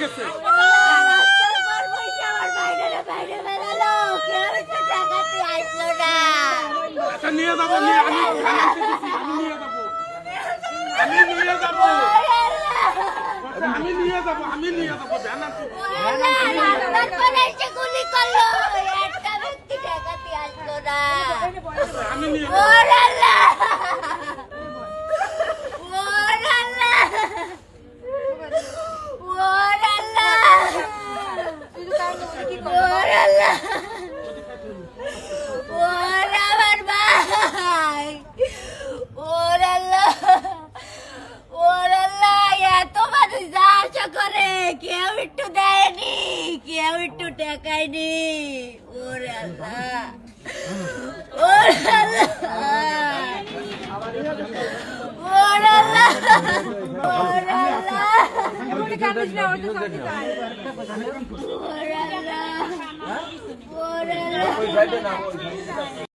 গেছে। আচ্ছা নিয়ে যাবো, আমি নিয়ে যাবো ভ্যান আনছি। গুলি করলো একটা ব্যক্তি টাকাতে আসলো না। আমি নিয়ে কেউ একটু দেয়নি, কেউ একটু টাকায়নি। ওরে আল্লাহ, ওরে আল্লাহ, ওরে আল্লাহ, ওরে আল্লাহ, ওরে আল্লাহ, ওরে আল্লাহ।